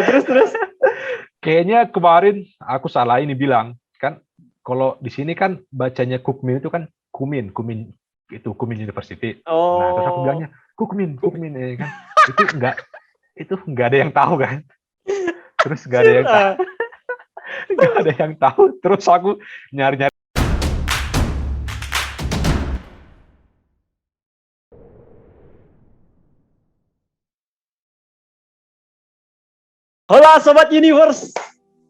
Terus. Kayaknya kemarin aku salah ini bilang kan, kalau di sini kan bacanya Kukmin itu kan Kumin itu Kumin University. Nah terus aku bilangnya Kukmin ya kan, itu nggak ada yang tahu kan, terus nggak ada yang tahu, terus aku nyari. Hola Sobat Universe,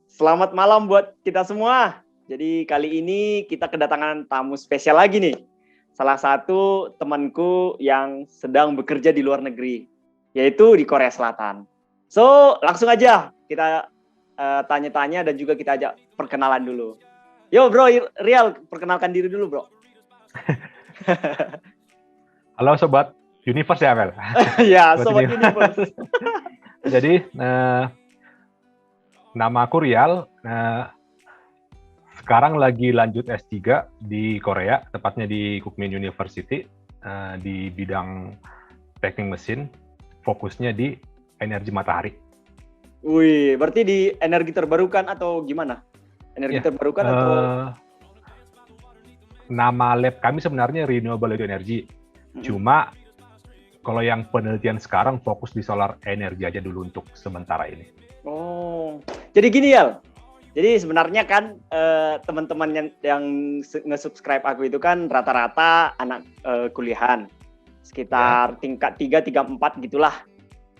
selamat malam buat kita semua. Jadi kali ini kita kedatangan tamu spesial lagi nih. Salah satu temanku yang sedang bekerja di luar negeri, yaitu di Korea Selatan. So, langsung aja kita tanya-tanya dan juga kita ajak perkenalan dulu. Yo bro, Rial, perkenalkan diri dulu bro. Halo Sobat Universe ya, Mel? Ya, Sobat Universe. Jadi, nama aku Rial, sekarang lagi lanjut S3 di Korea, tepatnya di Kukmin University, di bidang teknik mesin, fokusnya di energi matahari. Wih, berarti di energi terbarukan atau gimana? Energi terbarukan atau? Nama lab kami sebenarnya Renewable Energy, cuma kalau yang penelitian sekarang fokus di solar energi aja dulu untuk sementara ini. Oh, jadi gini ya. Jadi sebenarnya kan teman-teman yang nge-subscribe aku itu kan rata-rata anak kuliahan. Sekitar tingkat 3, 4 gitulah.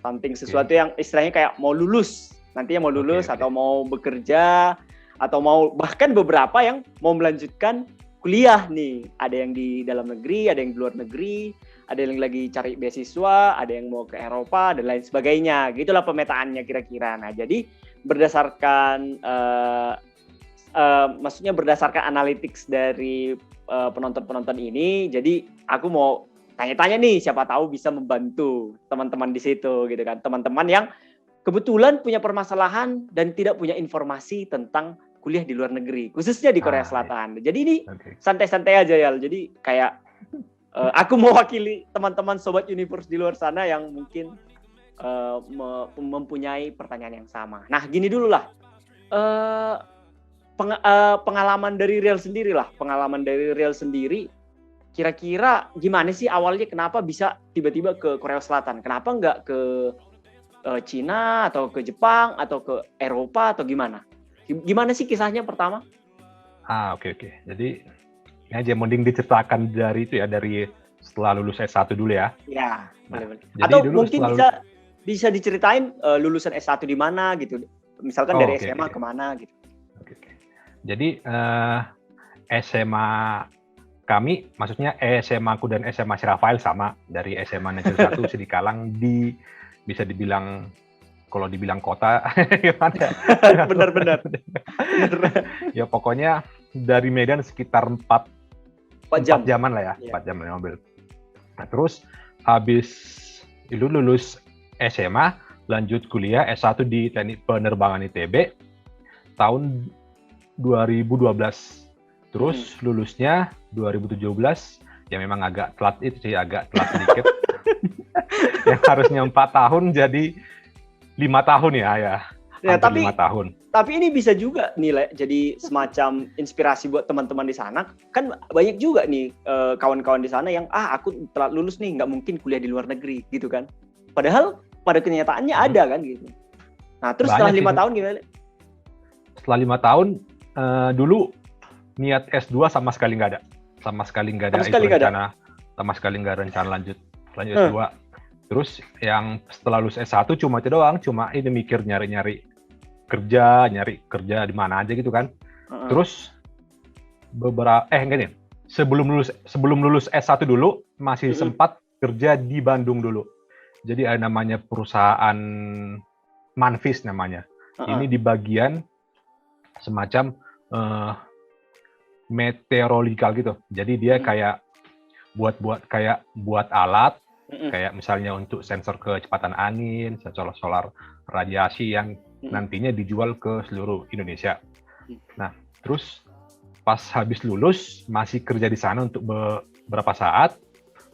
Something sesuatu yang istilahnya kayak mau lulus. Nantinya mau lulus atau mau bekerja atau mau bahkan beberapa yang mau melanjutkan kuliah nih. Ada yang di dalam negeri, ada yang di luar negeri, ada yang lagi cari beasiswa, ada yang mau ke Eropa, dan lain sebagainya. Gitulah pemetaannya kira-kira. Nah, jadi berdasarkan, maksudnya berdasarkan analytics dari penonton-penonton ini, jadi aku mau tanya-tanya nih, siapa tahu bisa membantu teman-teman di situ, gitu kan. Teman-teman yang kebetulan punya permasalahan dan tidak punya informasi tentang kuliah di luar negeri, khususnya di Korea Selatan. Jadi ini santai-santai aja ya. Jadi kayak aku mewakili teman-teman Sobat Universe di luar sana yang mungkin mempunyai pertanyaan yang sama. Nah, gini dulu lah. Pengalaman dari Rial sendiri lah. Pengalaman dari Rial sendiri, kira-kira gimana sih awalnya kenapa bisa tiba-tiba ke Korea Selatan? Kenapa nggak ke Cina atau ke Jepang atau ke Eropa atau gimana? Gimana sih kisahnya pertama? Oke. Jadi ini aja mending diceritakan dari itu ya, dari setelah lulus S1 dulu ya. Ya, boleh. Atau mungkin bisa diceritain lulusan S1 di mana gitu. Misalkan dari SMA kemana gitu. Oke. Jadi SMA kami, maksudnya SMA aku dan SMA si Rafael sama, dari SMA Negeri 1 Sidikalang, bisa dibilang, kalau dibilang kota gimana? Benar. Ya pokoknya dari Medan sekitar 4 jaman lah ya, 4 jam naik mobil. Nah terus habis itu lulus SMA, lanjut kuliah S1 di Teknik Penerbangan ITB tahun 2012. Terus lulusnya 2017, ya memang agak telat sedikit. Yang harusnya 4 tahun jadi 5 tahun ya. Tapi 5 tahun. Tapi ini bisa juga nih, jadi semacam inspirasi buat teman-teman di sana. Kan banyak juga nih kawan-kawan di sana yang aku telat lulus nih, nggak mungkin kuliah di luar negeri gitu kan. Padahal pada kenyataannya ada kan gitu. Nah terus setelah 5 tahun gimana? Setelah 5 tahun dulu niat S2 sama sekali nggak ada. Sama sekali nggak ada rencana lanjut S2. Terus yang setelah lulus S1 cuma itu doang, cuma ini mikir nyari kerja di mana aja gitu kan. Terus sebelum lulus S1 dulu masih sempat kerja di Bandung dulu. Jadi ada namanya perusahaan Manvis namanya. Ini di bagian semacam meteorological gitu. Jadi dia kayak buat alat, kayak misalnya untuk sensor kecepatan angin, sensor solar radiasi yang nantinya dijual ke seluruh Indonesia. Nah, terus pas habis lulus masih kerja di sana untuk beberapa saat,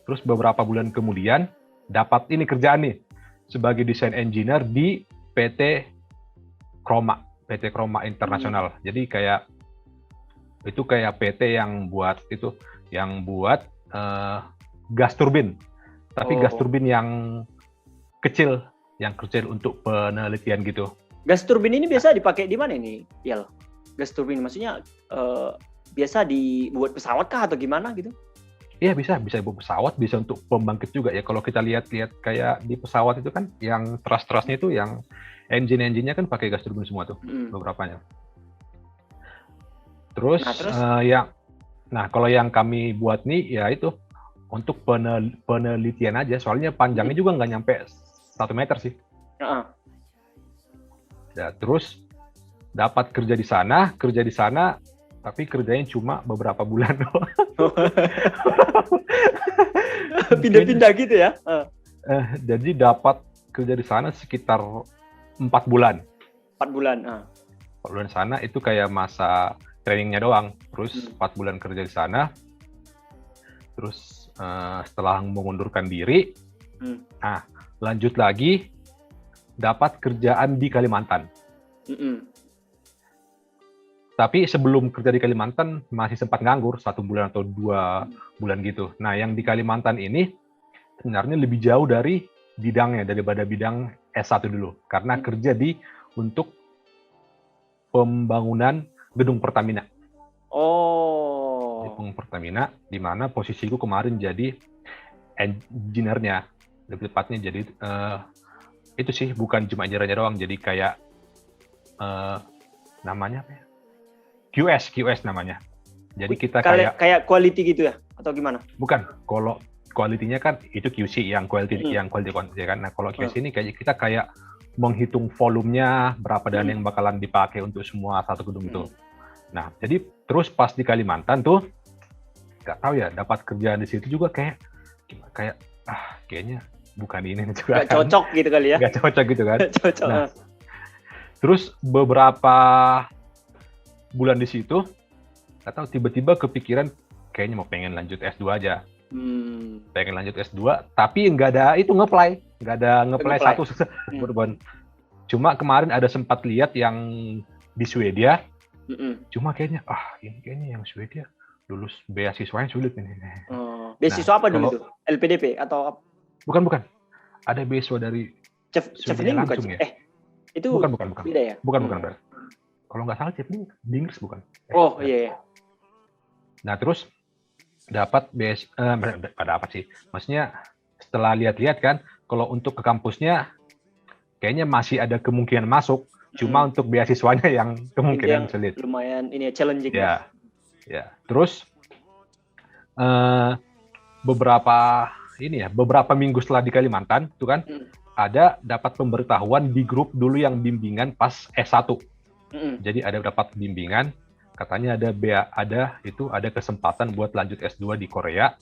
terus beberapa bulan kemudian dapat ini kerjaan nih sebagai desain engineer di PT Chroma Internasional. Jadi kayak itu kayak PT yang buat gas turbin. Tapi gas turbin yang kecil untuk penelitian gitu. Gas turbin ini biasa dipakai di mana nih, Yal? Gas turbin maksudnya biasa dibuat pesawat kah atau gimana gitu? Iya, bisa buat pesawat, bisa untuk pembangkit juga ya. Kalau kita lihat kayak di pesawat itu kan yang thrust-thrustnya itu yang engine-nya kan pakai gas turbin semua tuh, beberapanya. Terus, kalau yang kami buat nih ya itu untuk penelitian aja, soalnya panjangnya juga nggak nyampe 1 meter sih. Ya, terus dapat kerja di sana, tapi kerjanya cuma beberapa bulan doang. Pindah-pindah gitu ya? Jadi dapat kerja di sana sekitar 4 bulan. 4 bulan. 4 bulan sana itu kayak masa trainingnya doang. Terus 4 bulan kerja di sana. Terus setelah mengundurkan diri, lanjut lagi dapat kerjaan di Kalimantan. Tapi sebelum kerja di Kalimantan masih sempat nganggur 1 bulan atau 2 bulan gitu. Nah, yang di Kalimantan ini sebenarnya lebih jauh dari bidangnya daripada bidang S1 dulu, karena kerja untuk pembangunan gedung Pertamina. Gedung Pertamina, di mana posisiku kemarin jadi engineer-nya, lebih tepatnya jadi itu sih bukan cuma engineer-nya doang, jadi kayak namanya apa ya? QS namanya. Jadi kita kayak quality gitu ya atau gimana? Bukan, kalau quality-nya kan itu QC yang quality ya kan. Nah, kalau QC ini kita kayak menghitung volumenya berapa dana yang bakalan dipakai untuk semua satu gedung itu. Nah, jadi terus pas di Kalimantan tuh nggak tahu ya, dapat kerjaan di situ juga kayak kayaknya bukan ini juga. Nggak cocok gitu kali ya? Nggak cocok gitu kan? Cocok. Nah, terus beberapa bulan di situ, nggak tahu tiba-tiba kepikiran kayaknya mau pengen lanjut S2 aja. Pengen lanjut S2, tapi nggak ada nge-apply satu berbulan. Cuma kemarin ada sempat lihat yang di Swedia, cuma kayaknya kayaknya yang Swedia lulus beasiswanya sulit ini. Beasiswa apa dulu itu? LPDP atau? Bukan. Ada beasiswa dari Swedia langsung ya? Itu bukan. Beda ya? Bukan. Kalau nggak salah Chevening di Inggris bukan? Iya. Nah, terus dapat apa sih? Maksudnya setelah lihat-lihat kan, kalau untuk ke kampusnya kayaknya masih ada kemungkinan masuk, cuma untuk beasiswanya yang kemungkinan sulit. Lumayan ini challenging. Ya. Terus beberapa minggu setelah di Kalimantan tuh kan ada dapat pemberitahuan di grup dulu yang bimbingan pas S1. Jadi ada dapat bimbingan, katanya ada kesempatan buat lanjut S2 di Korea,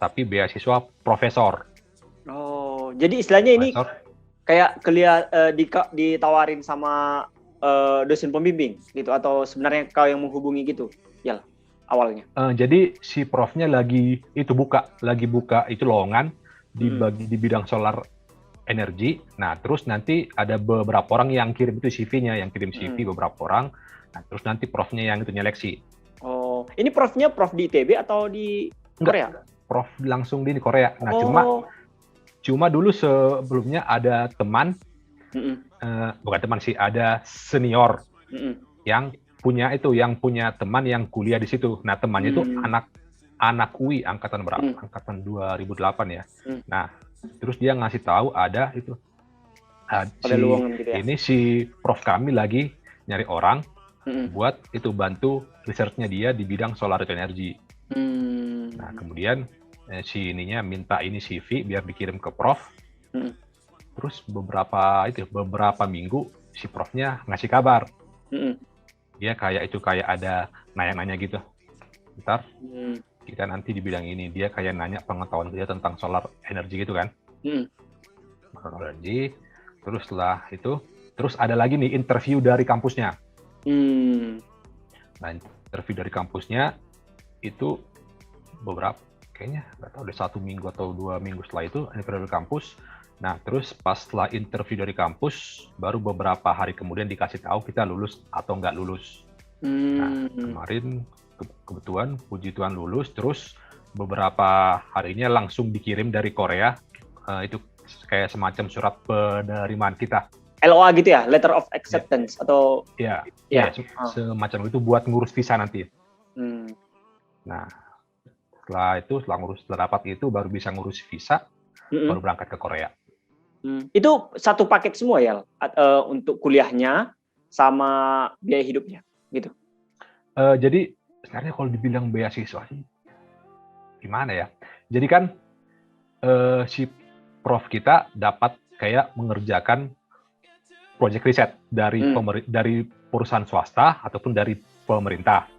tapi beasiswa profesor. Jadi istilahnya profesor. Ini kayak ditawarin sama dosen pembimbing gitu, atau sebenarnya kau yang menghubungi gitu, Yal, awalnya? Jadi si profnya lagi buka itu lowongan di bidang solar energi. Nah, terus nanti ada beberapa orang yang kirim itu CV-nya, beberapa orang. Nah, terus nanti profnya yang itu nyeleksi. Ini profnya prof di ITB atau di Korea? Prof langsung di Korea. Nah, cuma dulu sebelumnya ada teman, bukan teman sih, ada senior yang punya teman yang kuliah di situ. Nah, temannya itu anak UI angkatan berapa? Angkatan 2008 ya. Nah, terus dia ngasih tahu ada itu. Gitu ya? Ini si prof kami lagi nyari orang buat itu bantu research-nya dia di bidang solar energy. Nah, kemudian si ininya minta ini CV biar dikirim ke prof. Terus beberapa minggu si profnya ngasih kabar. Dia kayak ada nanya-nanya gitu. Bentar. Kita nanti di bidang ini, dia kayak nanya pengetahuan dia tentang solar energi gitu kan. Solar energi. Terus setelah itu, terus ada lagi nih interview dari kampusnya. Nah, interview dari kampusnya itu kayaknya nggak tahu deh 1 minggu atau 2 minggu setelah itu interview dari kampus. Nah terus pas setelah interview dari kampus baru beberapa hari kemudian dikasih tahu kita lulus atau nggak lulus. Nah kemarin kebetulan puji Tuhan lulus, terus beberapa harinya langsung dikirim dari Korea, itu kayak semacam surat penerimaan kita. LOA gitu ya, letter of acceptance atau semacam itu buat ngurus visa nanti. Nah setelah dapat itu baru bisa ngurus visa, baru berangkat ke Korea. Itu satu paket semua ya, untuk kuliahnya sama biaya hidupnya gitu. Jadi sebenarnya kalau dibilang beasiswa sih gimana ya? Jadi kan si prof kita dapat kayak mengerjakan proyek riset dari perusahaan swasta ataupun dari pemerintah.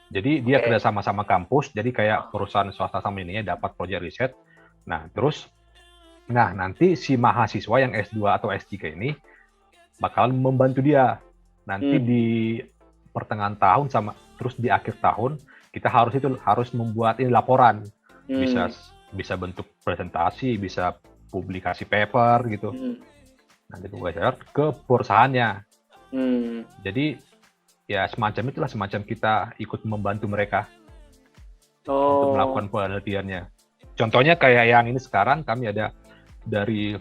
Jadi dia kerjasama sama kampus, jadi kayak perusahaan swasta sama ininya dapat proyek riset. Nah nanti si mahasiswa yang S2 atau S3 ini bakalan membantu dia. Nanti di pertengahan tahun terus di akhir tahun kita harus membuat ini laporan. Bisa bentuk presentasi, bisa publikasi paper gitu. Nanti publikasi ke perusahaannya. Jadi ya semacam kita ikut membantu mereka untuk melakukan penelitiannya. Contohnya kayak yang ini sekarang kami ada dari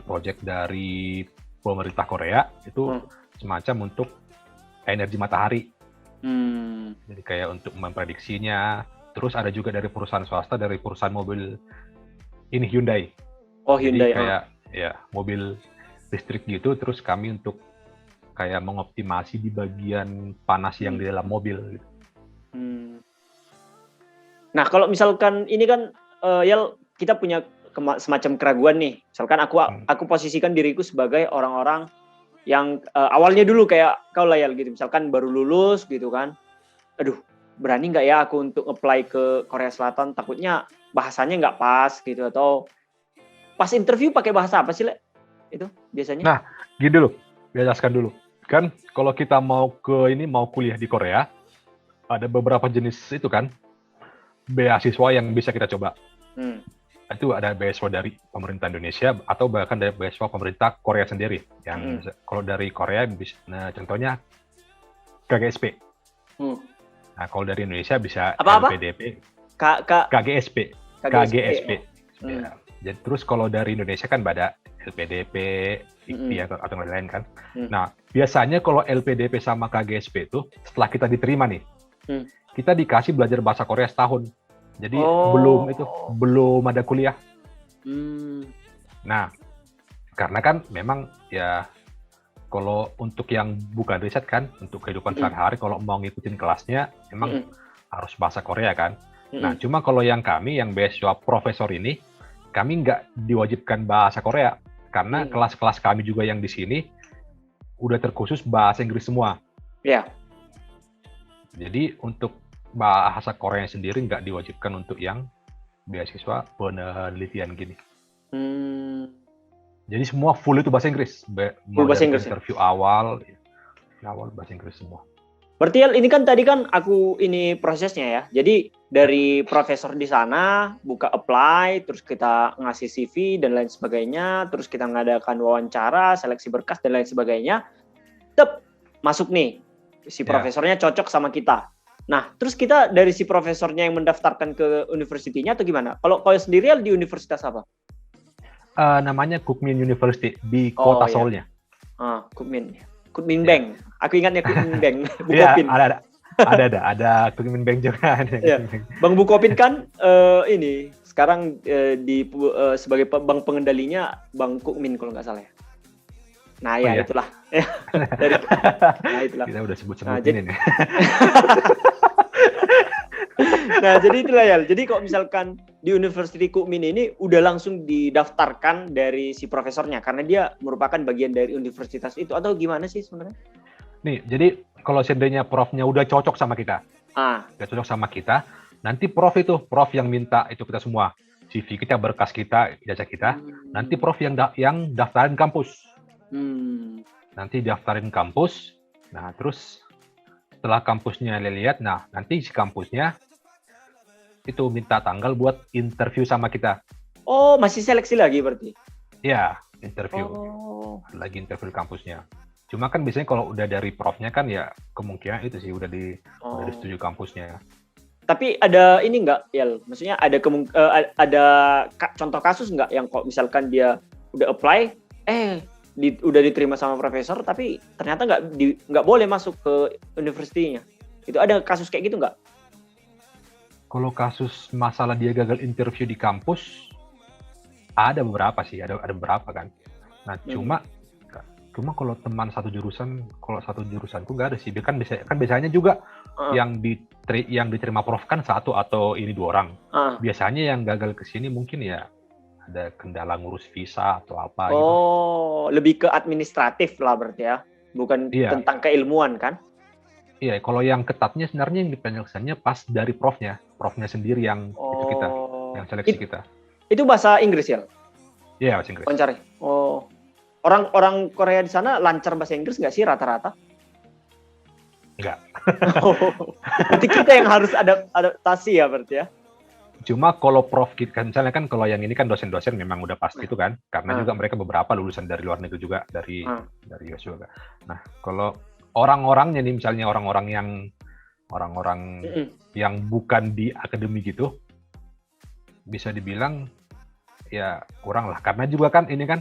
proyek dari pemerintah Korea itu semacam untuk energi matahari. Jadi kayak untuk memprediksinya. Terus ada juga dari perusahaan swasta, dari perusahaan mobil ini Hyundai. Hyundai. Jadi kayak mobil listrik gitu. Terus kami untuk kayak mengoptimasi di bagian panas yang di dalam mobil. Gitu. Nah kalau misalkan ini kan Yal, kita punya semacam keraguan nih. Misalkan aku posisikan diriku sebagai orang-orang yang awalnya dulu kayak kau lah Yal gitu. Misalkan baru lulus gitu kan. Aduh, berani nggak ya aku untuk apply ke Korea Selatan? Takutnya bahasanya nggak pas gitu, atau pas interview pakai bahasa apa sih, Le? Itu biasanya? Nah, gini dulu, jelaskan dulu. Kan kalau kita mau kuliah di Korea, ada beberapa jenis itu kan beasiswa yang bisa kita coba. Itu ada beasiswa dari pemerintah Indonesia atau bahkan dari beasiswa pemerintah Korea sendiri. Yang kalau dari Korea, contohnya KGSP. Nah, kalau dari Indonesia bisa LPDP, KGSP. Ya. Jadi terus kalau dari Indonesia kan ada LPDP, IKTI atau lain-lain kan. Nah, biasanya kalau LPDP sama KGSP itu setelah kita diterima nih, kita dikasih belajar bahasa Korea setahun. Jadi belum ada kuliah. Nah, karena kan memang ya kalau untuk yang bukan riset kan, untuk kehidupan sehari-hari kalau mau ngikutin kelasnya memang harus bahasa Korea kan. Nah, cuma kalau yang kami yang beasiswa profesor ini, kami nggak diwajibkan bahasa Korea karena kelas-kelas kami juga yang di sini udah terkhusus bahasa Inggris semua. Iya. Jadi untuk bahasa Korea sendiri nggak diwajibkan untuk yang beasiswa penelitian gini. Jadi semua full itu bahasa Inggris. Full bahasa Inggris. Interview awal bahasa Inggris semua. Berarti ini kan tadi kan aku ini prosesnya ya. Jadi dari profesor di sana buka apply, terus kita ngasih CV dan lain sebagainya, terus kita ngadakan wawancara, seleksi berkas dan lain sebagainya. Masuk nih. Si profesornya cocok sama kita. Nah, terus kita dari si profesornya yang mendaftarkan ke universitinya atau gimana? Kalau kau sendiri di universitas apa? Namanya Kookmin University di kota Seoulnya. Kookmin Bank. Aku ingatnya Kookmin Bank. Bukopin. Ada Kookmin Bank juga. Bang Bukopin kan ini sekarang sebagai bank pengendalinya Bang Kookmin kalau nggak salah ya. Nah itulah. Itulah. Kita udah sebut-sebutin ini. Nah, jadi itulah ya. Jadi kalau misalkan di University Kookmin ini udah langsung didaftarkan dari si profesornya karena dia merupakan bagian dari universitas itu atau gimana sih sebenarnya? Nih, jadi kalau seandainya profnya udah cocok sama kita. Udah cocok sama kita, nanti prof yang minta itu kita semua. CV kita, berkas kita, ijazah kita. Nanti prof yang daftarin kampus. Nanti daftarin kampus. Nah, terus setelah kampusnya lihat, nah nanti si kampusnya itu minta tanggal buat interview sama kita. Oh, masih seleksi lagi berarti? Iya, interview. Lagi interview di kampusnya. Cuma kan biasanya kalau udah dari profnya kan ya kemungkinan itu sih udah disetujui kampusnya. Tapi ada ini nggak, Yal? Maksudnya ada contoh kasus nggak yang kok misalkan dia udah apply, udah diterima sama profesor, tapi ternyata nggak boleh masuk ke universitinya. Itu ada kasus kayak gitu nggak? Kalau kasus masalah dia gagal interview di kampus, ada beberapa sih, ada beberapa kan. Nah, cuma kalau teman satu jurusan tuh nggak ada sih. Kan biasanya juga yang diterima prof kan satu atau ini 2 orang. Biasanya yang gagal ke sini mungkin ya ada kendala ngurus visa atau apa gitu. Oh, lebih ke administratif lah berarti ya, bukan tentang keilmuan kan? Iya, kalau yang ketatnya sebenarnya yang dipenyelesaiannya pas dari profnya sendiri yang itu kita, yang seleksi kita. Itu bahasa Inggris ya? Iya, bahasa Inggris. Wawancara. Oh, orang Korea di sana lancar bahasa Inggris nggak sih rata-rata? Nggak. Berarti kita yang harus adaptasi ya berarti ya? Cuma kalau prof kita, misalnya kan kalau yang ini kan dosen-dosen memang udah pasti itu kan, karena juga mereka beberapa lulusan dari luar negeri juga, dari US juga. Nah, kalau orang-orangnya nih, misalnya orang-orang yang bukan di akademi gitu, bisa dibilang ya kurang lah, karena juga kan ini kan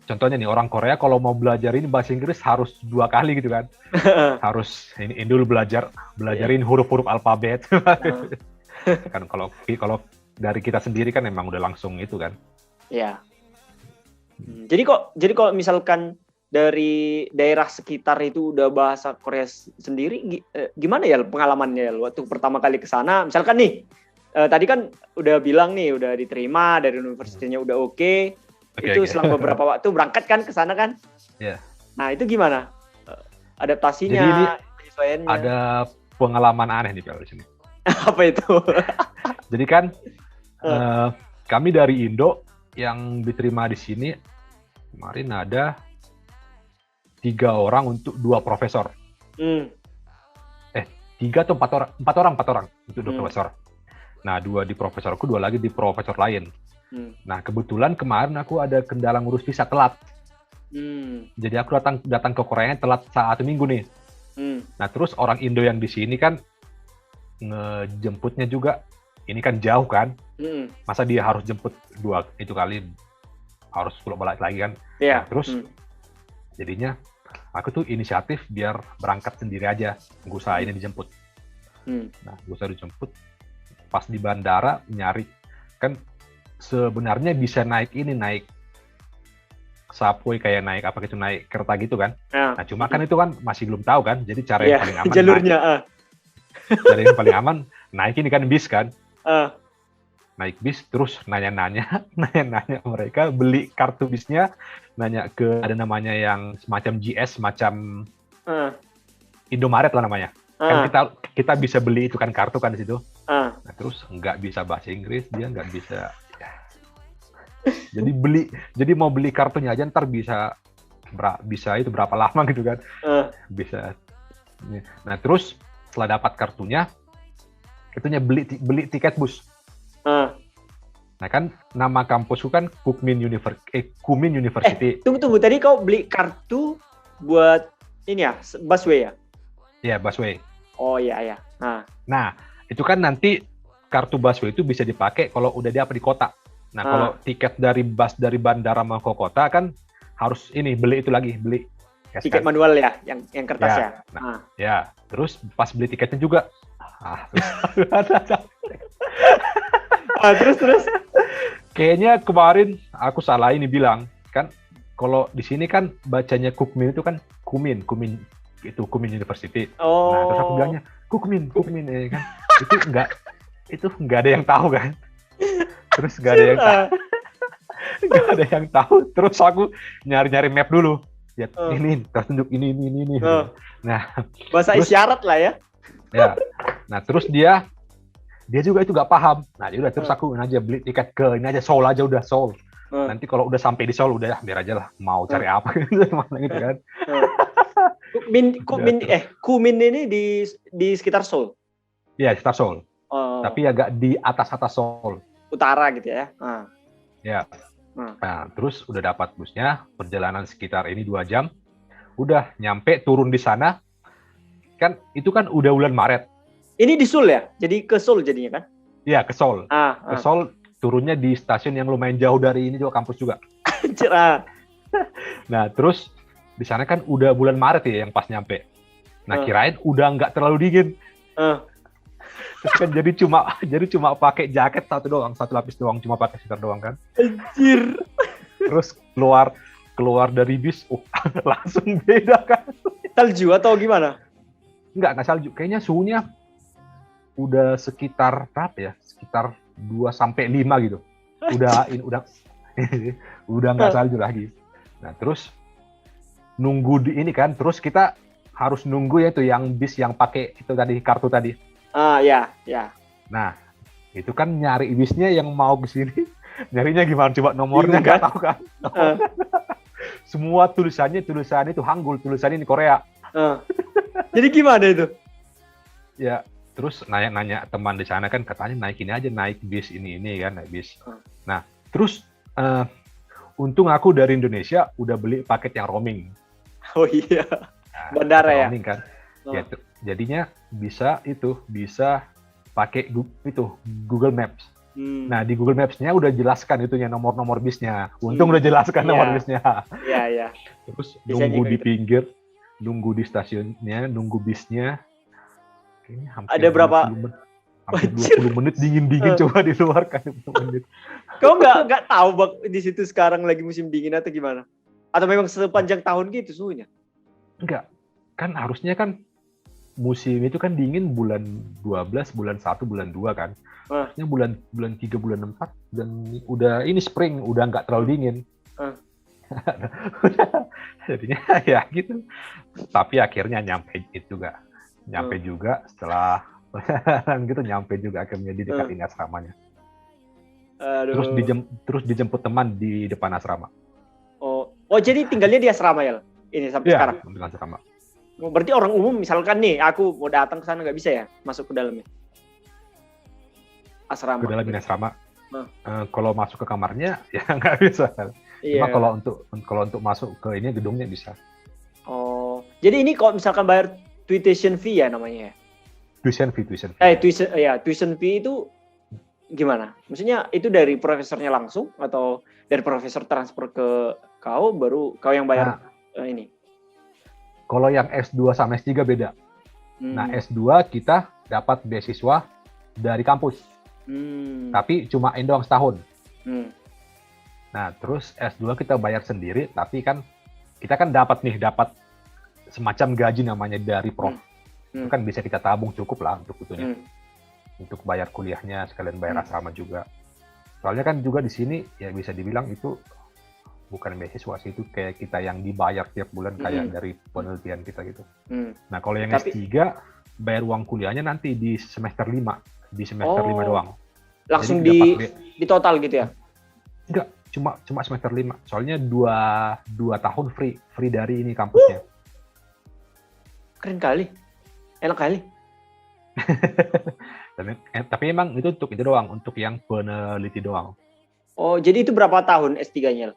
contohnya nih orang Korea kalau mau belajar ini bahasa Inggris harus 2 kali gitu kan. Harus ini dulu belajarin huruf-huruf alfabet. Kan kalau dari kita sendiri kan memang udah langsung itu kan. Iya. Jadi kalau misalkan dari daerah sekitar itu udah bahasa Korea sendiri, gimana ya pengalamannya ya waktu pertama kali ke sana? Misalkan nih, tadi kan udah bilang nih udah diterima dari universitasnya udah oke. Itu selang beberapa waktu berangkat kan ke sana kan? Iya. Nah, itu gimana? Adaptasinya, jadi ini penyesuaiannya. Ada pengalaman aneh nih di sini. Apa itu? Jadi kan kami dari Indo yang diterima di sini kemarin ada 3 orang untuk 2 profesor. 3 atau 4 orang untuk 2 profesor. Nah, 2 di profesorku, 2 lagi di profesor lain. Nah, kebetulan kemarin aku ada kendala ngurus visa telat. Jadi aku datang ke Korea telat 1 minggu nih. Nah, terus orang Indo yang di sini kan ngejemputnya juga, ini kan jauh kan. Masa dia harus jemput 2 itu kali, harus pulang balik lagi kan. Yeah. Nah, terus jadinya aku tuh inisiatif biar berangkat sendiri aja, nggak usah ini dijemput. Nah, nggak usah dijemput. Pas di bandara nyari, kan sebenarnya bisa naik subway, kayak naik apa gitu, naik kereta gitu kan. Nah, cuma kan itu kan masih belum tahu kan, jadi cara yang paling aman jalurnya cara yang paling aman naik ini kan bis kan. Naik bis terus nanya-nanya mereka, beli kartu bisnya, nanya ke ada namanya yang semacam GS, semacam Indomaret lah namanya. Kan kita bisa beli itu kan kartu kan di situ. Nah, terus nggak bisa bahasa Inggris, dia nggak bisa. Jadi mau beli kartunya aja ntar bisa itu berapa lama gitu kan. Bisa. Nah, terus setelah dapat kartunya beli tiket bus. Nah, kan nama kampusku kan Kumin University. Tunggu, tadi kau beli kartu buat ini ya, busway ya? Iya, busway. Oh iya. Nah, itu kan nanti kartu busway itu bisa dipakai kalau udah di kota. Nah, kalau tiket dari bus dari bandara mau ke kota kan harus beli itu lagi, beli tiket manual ya, yang kertas ya. Nah, ya, terus pas beli tiketnya juga. Terus. Kayaknya kemarin aku salah ini bilang kan, kalau di sini kan bacanya Kukmin itu kan Kumin itu Kumin University. Nah, terus aku bilangnya Kukmin ya kan. Itu nggak ada yang tahu kan. Terus nggak ada yang tahu. Terus aku nyari map dulu. Lihat ini, terus tunjuk ini. Nah, bahasa isyarat lah ya. Ya. Nah, terus dia juga itu nggak paham. Nah, udah terus aku aja beli tiket ke ini aja, Seoul aja, udah Seoul. Nanti kalau udah sampai di Seoul udah biar aja lah, mau cari apa gitu kan. Kumin ini di sekitar Seoul. Iya, sekitar Seoul. Tapi agak di atas Seoul. Utara gitu ya. Ya. Nah, terus udah dapat busnya, perjalanan sekitar ini 2 jam. Udah nyampe, turun di sana. Kan itu kan udah bulan Maret. Ini di Seoul ya? Jadi ke Seoul jadinya kan? Iya, ke Seoul. Ke Seoul turunnya di stasiun yang lumayan jauh dari ini juga, kampus juga. Nah, terus di sana kan udah bulan Maret ya yang pas nyampe. Nah, kirain udah nggak terlalu dingin. Terus kan jadi cuma pakai jaket satu lapis doang, cuma pakai sweater doang kan. Anjir. Terus keluar dari bis, langsung beda kan. Salju atau gimana? Nggak salju. Kayaknya suhunya udah sekitar berapa ya? Sekitar 2-5 gitu. Udah nggak salju lagi. Nah, terus nunggu di ini kan, terus kita harus nunggu ya itu yang bis yang pakai itu tadi, kartu tadi. Ya. Nah, itu kan nyari bisnya yang mau ke sini, nyarinya gimana? Coba nomornya nggak tahu kan. Semua tulisannya itu Hangul, tulisannya ini Korea. Jadi gimana itu? Ya, terus nanya teman di sana kan, katanya naik bis ini kan, naik bis. Nah, terus untung aku dari Indonesia udah beli paket yang roaming. Oh iya, bandara ya. Roaming kan. Ya, jadinya bisa pakai Google Maps. Nah, di Google Maps-nya udah jelaskan itunya nomor bisnya. Untung udah jelaskan nomor bisnya. Iya. Terus nunggu di pinggir, nunggu di stasiunnya, nunggu bisnya. Kayaknya hampir ada berapa? 20 menit dingin coba di luar kan 20 menit. Kau nggak tahu Bang di situ sekarang lagi musim dingin atau gimana? Atau memang sepanjang tahun gitu suhunya? Enggak. Kan harusnya kan musim itu kan dingin bulan 12, bulan 1, bulan 2 kan. Harusnya bulan 3, bulan 4 dan udah ini spring, udah nggak terlalu dingin. Jadinya ya gitu. Tapi akhirnya nyampe juga setelah gitu, nyampe juga akhirnya di dekat ini asramanya. Terus dijemput teman di depan asrama. Oh jadi tinggalnya di asrama ya? Ini sampai sekarang? Iya, di asrama. Berarti orang umum misalkan nih, aku mau datang ke sana nggak bisa ya masuk ke dalamnya? Asrama. Ke dalam asrama. Kalau masuk ke kamarnya ya nggak bisa. Cuma kalau untuk masuk ke ini gedungnya bisa. Oh, jadi ini kalau misalkan bayar tuition fee ya namanya ya? Tuition fee itu gimana? Maksudnya itu dari profesornya langsung atau dari profesor transfer ke kau baru kau yang bayar ini? Kalau yang S2 sama S3 beda. Nah, S2 kita dapat beasiswa dari kampus. Tapi cuma doang setahun. Nah, terus S2 kita bayar sendiri, tapi kan kita kan dapat semacam gaji namanya dari prof. Itu kan bisa kita tabung cukup lah untuk itunya. Untuk bayar kuliahnya, sekalian bayar asrama juga. Soalnya kan juga di sini ya bisa dibilang itu bukan beasiswa sih, itu kayak kita yang dibayar tiap bulan kayak dari penelitian kita gitu. Nah, kalau yang S3 bayar uang kuliahnya nanti di semester 5, di semester 5 doang. Langsung di total gitu ya? Enggak, cuma semester 5. Soalnya 2 tahun free dari ini kampusnya. Keren kali. Enak kali. Tapi emang itu untuk itu doang, untuk yang peneliti doang. Oh, jadi itu berapa tahun S3-nya?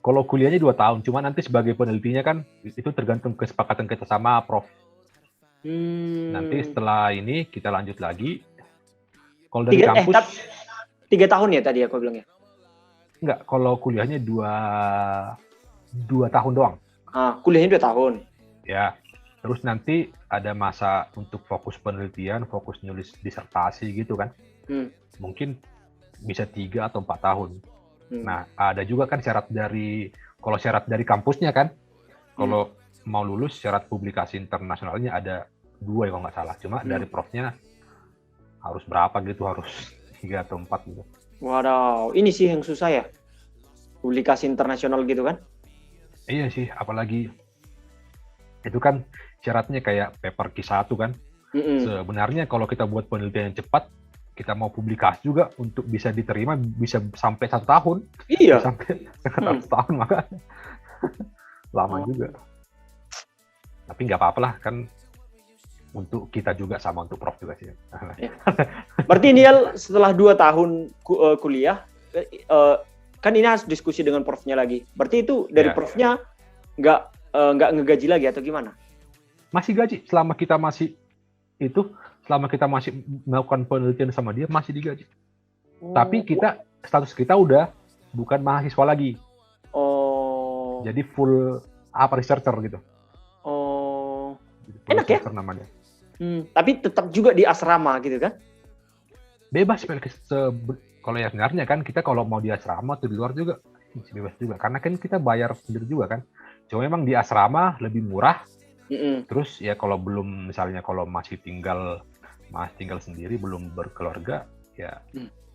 Kalau kuliahnya 2 tahun, cuma nanti sebagai penelitinya kan itu tergantung kesepakatan kita sama prof. Nanti setelah ini kita lanjut lagi. Kalau dari kampus 3 tahun ya tadi aku bilangnya? Enggak, kalau kuliahnya 2 tahun doang. Kuliahnya 2 tahun. Ya, terus nanti ada masa untuk fokus penelitian, fokus nulis disertasi gitu kan. Mungkin bisa 3 atau 4 tahun. Nah, ada juga kan syarat dari kampusnya kan, kalau mau lulus syarat publikasi internasionalnya ada 2 ya kalau nggak salah. Cuma dari profnya harus berapa gitu, harus 3 atau 4 gitu. Waduh, ini sih yang susah ya, publikasi internasional gitu kan? Iya sih, apalagi itu kan syaratnya kayak paper Q1 kan. Sebenarnya kalau kita buat penelitian yang cepat, kita mau publikasi juga untuk bisa diterima bisa sampai 1 tahun. Iya. Sampai 1 tahun maka lama juga. Tapi nggak apa-apa lah kan, untuk kita juga sama untuk Prof juga sih. Ya. Berarti ini setelah 2 tahun kuliah, kan ini harus diskusi dengan Profnya lagi. Berarti itu dari Profnya nggak ngegaji lagi atau gimana? Masih gaji selama kita masih melakukan penelitian sama dia masih digaji. Tapi status kita udah bukan mahasiswa lagi. Jadi full researcher gitu. Enak ya? Namanya. Tapi tetap juga di asrama gitu kan? Bebas kalau ya sebenarnya kan kita kalau mau di asrama atau di luar juga masih bebas juga. Karena kan kita bayar sendiri juga kan. Cuma memang di asrama lebih murah. Terus ya kalau masih tinggal sendiri belum berkeluarga ya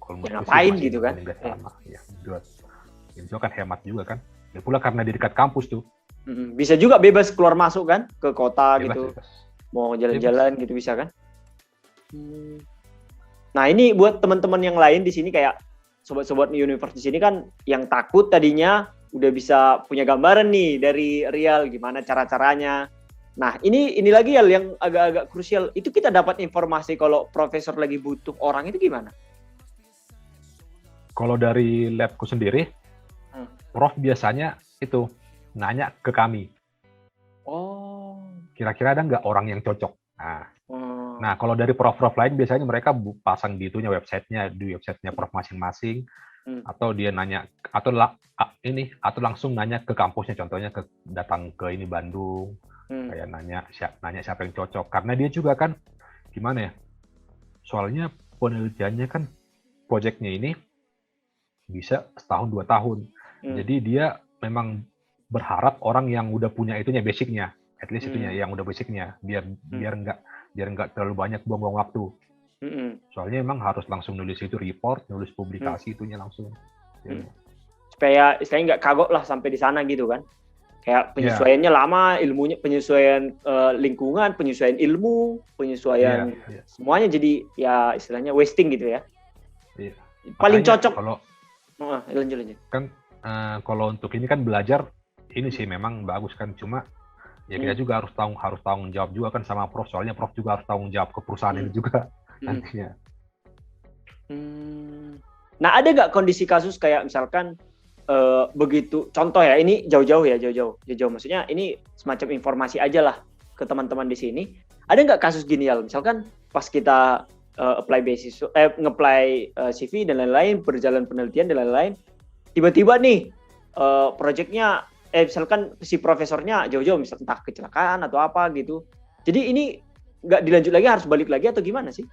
kalau ngapain gitu kan? Ya, itu kan hemat juga kan. Ya pula karena di dekat kampus tuh. Bisa juga bebas keluar masuk kan ke kota bebas, gitu. Bebas. Mau jalan-jalan gitu bisa kan? Nah ini buat teman-teman yang lain di sini kayak sobat-sobat Universe di sini kan yang takut tadinya udah bisa punya gambaran nih dari Rial gimana cara-caranya. Nah ini lagi yang agak-agak krusial. Itu kita dapat informasi kalau profesor lagi butuh orang itu gimana? Kalau dari labku sendiri, Prof biasanya itu nanya ke kami. Kira-kira ada nggak orang yang cocok? Nah, kalau dari prof-prof lain biasanya mereka pasang di websitenya Prof masing-masing, atau dia nanya atau langsung nanya ke kampusnya, contohnya datang ke Bandung, kayak nanya siapa yang cocok. Karena dia juga kan gimana ya? Soalnya penelitiannya kan proyeknya ini bisa 1-2 tahun. Jadi dia memang berharap orang yang udah punya itunya basicnya. At least itunya yang udah basicnya biar nggak terlalu banyak buang-buang waktu. Soalnya emang harus langsung nulis itu report, nulis publikasi itunya langsung. Supaya istilahnya nggak kagok lah sampai di sana gitu kan. Kayak penyesuaiannya lama, ilmunya penyesuaian lingkungan, penyesuaian ilmu, penyesuaian semuanya jadi ya istilahnya wasting gitu ya. Paling cocok. Lanjut. Kan kalau untuk ini kan belajar ini sih memang bagus kan, cuma ya kita juga harus tanggung jawab juga kan sama Prof, soalnya Prof juga harus tanggung jawab ke perusahaan ini juga nantinya. Nah ada nggak kondisi kasus kayak misalkan begitu contoh ya, ini jauh-jauh maksudnya ini semacam informasi aja lah ke teman-teman di sini. Ada nggak kasus gini ya, misalkan pas kita apply beasiswa, nge-apply CV dan lain-lain, berjalan penelitian dan lain-lain, tiba-tiba nih proyeknya misalkan si profesornya jauh-jauh, misalkan entah kecelakaan atau apa gitu. Jadi ini nggak dilanjut lagi, harus balik lagi atau gimana sih?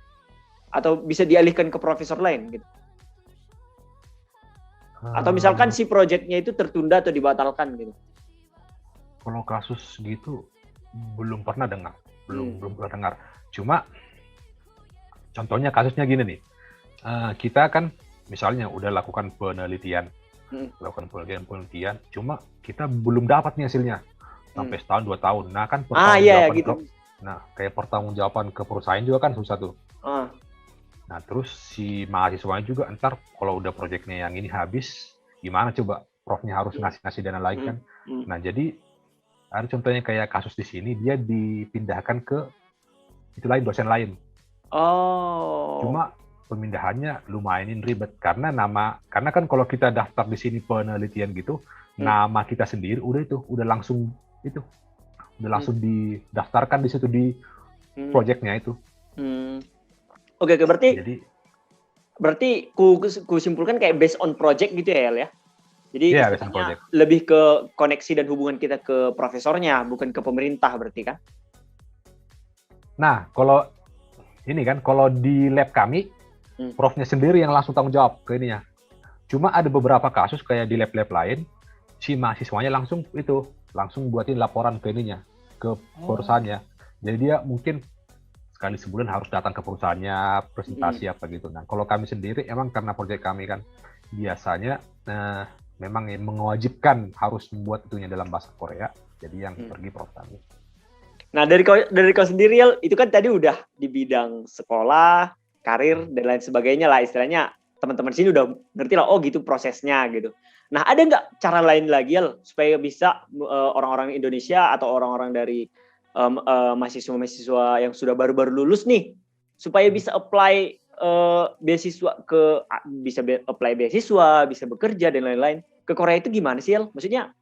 Atau bisa dialihkan ke profesor lain gitu? Atau misalkan si proyeknya itu tertunda atau dibatalkan gitu? Kalau kasus gitu belum pernah dengar, belum pernah dengar. Cuma contohnya kasusnya gini nih, kita kan misalnya udah lakukan penelitian, cuma kita belum dapat nih hasilnya sampai 1-2 tahun. Nah kan pertanggungjawaban gitu. Kayak pertanggungjawaban ke perusahaan juga kan susah tuh. Nah terus si mahasiswanya juga ntar kalau udah proyeknya yang ini habis, gimana coba Profnya harus ngasih dana lagi kan. Nah jadi ada contohnya kayak kasus di sini, dia dipindahkan ke dosen lain. Cuma pemindahannya lumayan ribet karena kan kalau kita daftar di sini penelitian gitu, nama kita sendiri udah langsung didaftarkan di situ di proyeknya itu. Oke, berarti ku simpulkan kayak based on project gitu ya, El ya. Jadi lebih ke koneksi dan hubungan kita ke profesornya, bukan ke pemerintah berarti kan? Nah, kalau di lab kami, Profnya sendiri yang langsung tanggung jawab ke ininya. Cuma ada beberapa kasus kayak di lab-lab lain, si mahasiswanya langsung buatin laporan ke ininya, ke perusahaannya. Jadi dia mungkin sekali sebulan harus datang ke perusahaannya, presentasi apa gitu. Nah, kalau kami sendiri, emang karena proyek kami kan biasanya memang mewajibkan harus membuat itunya dalam bahasa Korea. Jadi yang pergi Prof kami. Nah, dari kau sendiri, itu kan tadi udah di bidang sekolah, karir, dan lain sebagainya lah. Istilahnya teman-teman sini udah ngerti lah, oh gitu prosesnya gitu. Nah, ada nggak cara lain lagi, supaya bisa orang-orang Indonesia atau orang-orang dari mahasiswa-mahasiswa yang sudah baru-baru lulus nih, supaya bisa apply beasiswa apply beasiswa, bisa bekerja dan lain-lain ke Korea itu gimana sih, El? Maksudnya